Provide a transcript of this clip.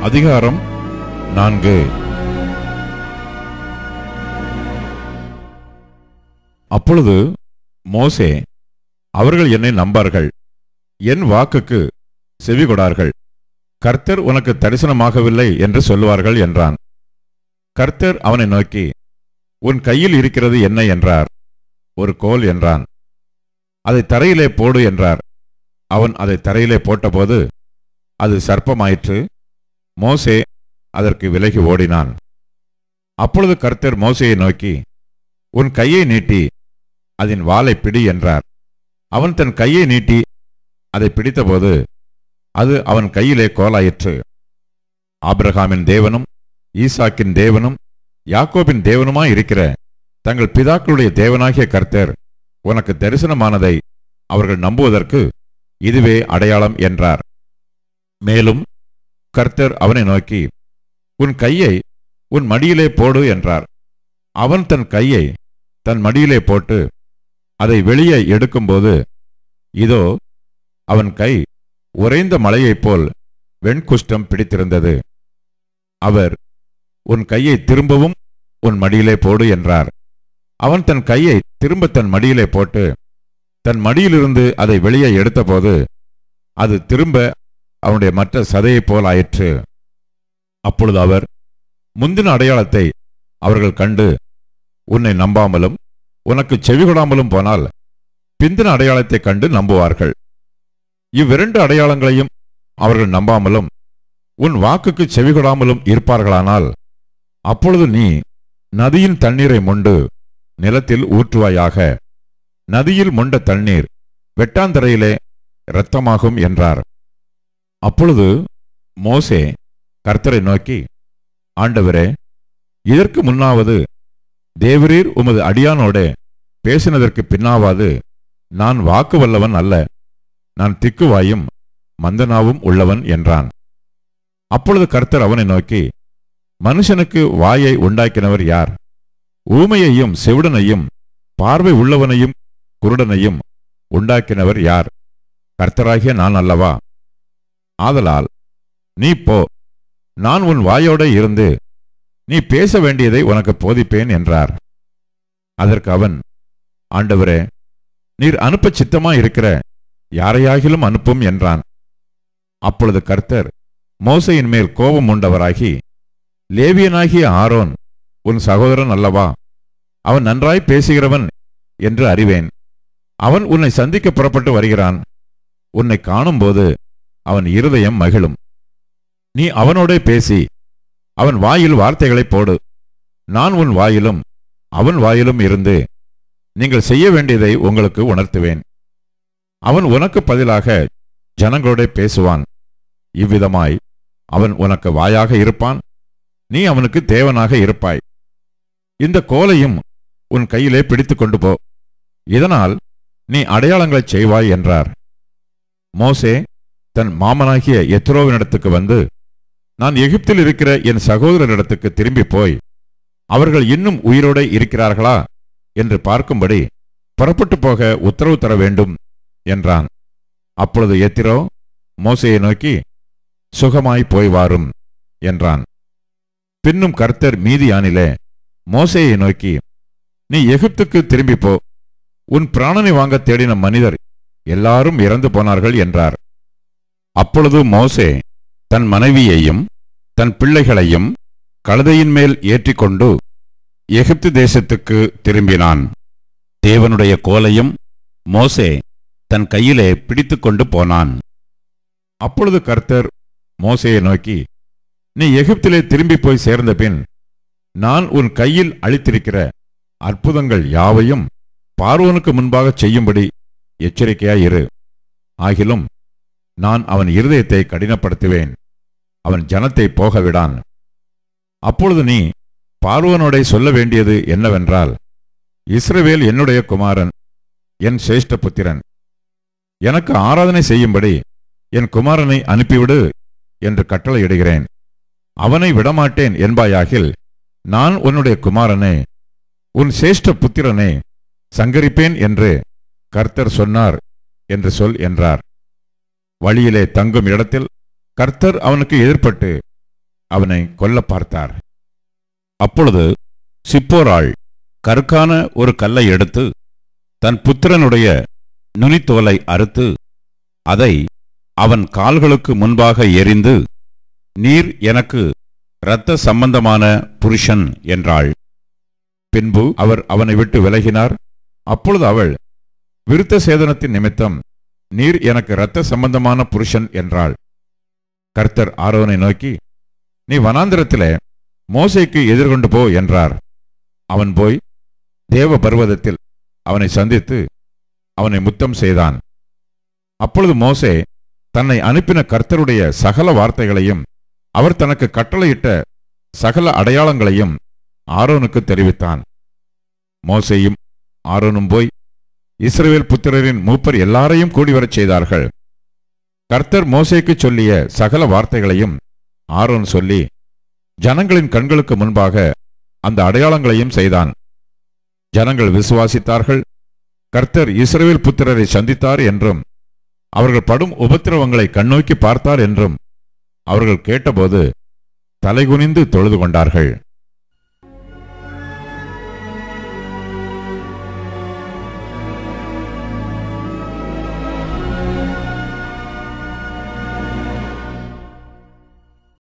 அதிகாரம் 4. அப்பொழுது மோசே, அவர்கள் என்னை நம்பார்கள், என் வாக்குக்கு செவிகொடார்கள், கர்த்தர் உனக்கு தரிசனமாகவில்லை என்று சொல்லுவார்கள் என்றான். கர்த்தர் அவனை நோக்கி, உன் கையில் இருக்கிறது என்ன என்றார். ஒரு கோல் என்றான். அதை தரையிலே போடு என்றார். அவன் அதை தரையிலே போட்டபோது அது சர்ப்பமாயிற்று. மோசே அதற்கு விலகி ஓடினான். அப்பொழுது கர்த்தர் மோசேயை நோக்கி, உன் கையை நீட்டி அதன் வாலை பிடி என்றார். அவன் தன் கையை நீட்டி அதை பிடித்தபோது அது அவன் கையிலே கோலாயிற்று. ஆபிரகாமின் தேவனும் ஈசாக்கின் தேவனும் யாக்கோபின் தேவனுமாயிருக்கிற தங்கள் பிதாக்களுடைய தேவனாகிய கர்த்தர் உனக்கு தரிசனமானதை அவர்கள் நம்புவதற்கு இதுவே அடையாளம் என்றார். மேலும் கர்த்தர் அவனை நோக்கி, உன் கையை உன் மடியிலே போடு என்றார். அவன் தன் கையை தன் மடியிலே போட்டு அதை வெளியே எடுக்கும்போது இதோ அவன் கை உறைந்த மலையைப் போல் வெண்குஷ்டம் பிடித்திருந்தது. அவர், உன் கையை திரும்பவும் உன் மடியிலே போடு என்றார். அவன் தன் கையை திரும்ப தன் மடியிலே போட்டு தன் மடியிலிருந்து அதை வெளியே எடுத்தபோது அது திரும்ப அவனுடைய மற்ற சதையைப் போல் ஆயிற்று. அப்பொழுது அவர், முந்தின அடையாளத்தை அவர்கள் கண்டு உன்னை நம்பாமலும் உனக்கு செவிகொடாமலும் போனால் பிந்தின அடையாளத்தை கண்டு நம்புவார்கள். இவ்விரண்டு அடையாளங்களையும் அவர்கள் நம்பாமலும் உன் வாக்குக்கு செவிகொடாமலும் இருப்பார்களானால் அப்பொழுது நீ நதியின் தண்ணீரை மொண்டு நிலத்தில் ஊற்றுவாயாக. நதியில் மொண்ட தண்ணீர் வெட்டாந்தரையிலே இரத்தமாகும் என்றார். அப்பொழுது மோசே கர்த்தரை நோக்கி, ஆண்டவரே, இதற்கு முன்னாவது தேவரீர் உமது அடியானோடே பேசினதற்கு பின்னாவது நான் வாக்கு வல்லவன் அல்ல, நான் திக்குவாயும் மந்தனாவும் உள்ளவன் என்றான். அப்பொழுது கர்த்தர் அவனை நோக்கி, மனுஷனுக்கு வாயை உண்டாக்கினவர் யார்? ஊமையையும் செவிடனையும் பார்வை உள்ளவனையும் குருடனையும் உண்டாக்கினவர் யார்? கர்த்தராகிய நான் அல்லவா? ஆதலால் நீ போ, நான் உன் வாயோட இருந்து நீ பேச வேண்டியதை உனக்கு போதிப்பேன் என்றார். அதற்கு அவன், ஆண்டவரே, நீர் அனுப்ப சித்தமாயிருக்கிற யாரையாகிலும் அனுப்பும் என்றான். அப்பொழுது கர்த்தர் மோசேயின் மேல் கோபம் உண்டவராகி, லேவியனாகிய ஆரோன் உன் சகோதரன் அல்லவா? அவன் நன்றாய் பேசுகிறவன் என்று அறிவேன். அவன் உன்னை சந்திக்க புறப்பட்டு வருகிறான். உன்னை காணும்போது அவன் இருதயம் மகிழும். நீ அவனோடே பேசி அவன் வாயில் வார்த்தைகளை போடு. நான் உன் வாயிலும் அவன் வாயிலும் இருந்து நீங்கள் செய்ய வேண்டியதை உங்களுக்கு உணர்த்துவேன். அவன் உனக்கு பதிலாக ஜனங்களோட பேசுவான். இவ்விதமாய் அவன் உனக்கு வாயாக இருப்பான், நீ அவனுக்கு தேவனாக இருப்பாய். இந்த கோலையும் உன் கையிலே பிடித்து கொண்டு போ, இதனால் நீ அடையாளங்களைச் செய்வாய் என்றார். மோசே தன் மாமனாகிய எத்ரோவினிடத்துக்கு வந்து, நான் எகிப்தில் இருக்கிற என் சகோதரரிடத்துக்கு திரும்பி போய் அவர்கள் இன்னும் உயிரோட இருக்கிறார்களா என்று பார்க்கும்படி புறப்பட்டு போக உத்தரவு தர வேண்டும் என்றான். அப்பொழுது எத்திரோ மோசேயை நோக்கி, சுகமாய் போய் வாரும் என்றான். பின்னும் கர்த்தர் மீதியானிலே மோசேயை நோக்கி, நீ எகிப்துக்கு திரும்பி போ, உன் பிராணனை வாங்க தேடின மனிதர் எல்லாரும் இறந்து போனார்கள் என்றார். அப்பொழுது மோசே தன் மனைவியையும் தன் பிள்ளைகளையும் கழுதையின் மேல் ஏற்றிக்கொண்டு எகிப்து தேசத்துக்கு திரும்பினான். தேவனுடைய கோலையும் மோசே தன் கையிலே பிடித்து கொண்டு போனான். அப்பொழுது கர்த்தர் மோசேயை நோக்கி, நீ எகிப்திலே திரும்பி போய் சேர்ந்த பின் நான் உன் கையில் அளித்திருக்கிற அற்புதங்கள் யாவையும் பார்வோனுக்கு முன்பாக செய்யும்படி எச்சரிக்கையாயிரு. ஆகிலும் நான் அவன் இருதயத்தை கடினப்படுத்துவேன், அவன் ஜனத்தை போகவிடான். அப்பொழுது நீ பார்வோனோடே சொல்ல வேண்டியது என்னவென்றால், இஸ்ரவேல் என்னுடைய குமாரன், என் சிரேஷ்ட புத்திரன். எனக்கு ஆராதனை செய்யும்படி என் குமாரனை அனுப்பிவிடு என்று கட்டளையிடுகிறேன். அவனை விடமாட்டேன் என்பாயாகில் நான் உன்னுடைய குமாரனே, உன் சிரேஷ்ட புத்திரனே சங்கரிப்பேன் என்று கர்த்தர் சொன்னார் என்று சொல் என்றார். வழியிலே தங்கும் இடத்தில் கர்த்தர் அவனுக்கு எதிர்பட்டு அவனை கொல்ல பார்த்தார். அப்பொழுது சிப்போராள் கற்கான ஒரு கல்லை எடுத்து தன் புத்திரனுடைய நுனித்தோலை அறுத்து அதை அவன் கால்களுக்கு முன்பாக எறிந்து, நீர் எனக்கு இரத்த சம்பந்தமான புருஷன் என்றாள். பின்பு அவர் அவனை விட்டு விலகினார். அப்பொழுது அவள், விருத்த சேதனத்தின் நிமித்தம் நீர் எனக்கு இரத்த சம்பந்தமான புருஷன் என்றாள். கர்த்தர் ஆரோனை நோக்கி, நீ வனாந்திரத்திலே மோசேக்கு எதிர்கொண்டு போ என்றார். அவன் போய் தேவ பர்வதத்தில் அவனை சந்தித்து அவனை முத்தம் செய்தான். அப்பொழுது மோசே தன்னை அனுப்பின கர்த்தருடைய சகல வார்த்தைகளையும் அவர் தனக்கு கட்டளையிட்ட சகல அடையாளங்களையும் ஆரோனுக்கு தெரிவித்தான். மோசேயும் ஆரோனும் போய் இஸ்ரவேல் புத்திரரின் மூப்பர் எல்லாரையும் கூடிவரச் செய்தார்கள். கர்த்தர் மோசேக்கு சொல்லிய சகல வார்த்தைகளையும் ஆரோன் சொல்லி ஜனங்களின் கண்களுக்கு முன்பாக அந்த அடையாளங்களையும் செய்தான். ஜனங்கள் விசுவாசித்தார்கள். கர்த்தர் இஸ்ரவேல் புத்திரரை சந்தித்தார் என்றும் அவர்கள் படும் உபத்திரவங்களை கண்ணோக்கி பார்த்தார் என்றும் அவர்கள் கேட்டபோது தலைகுனிந்து தொழுது கொண்டார்கள்.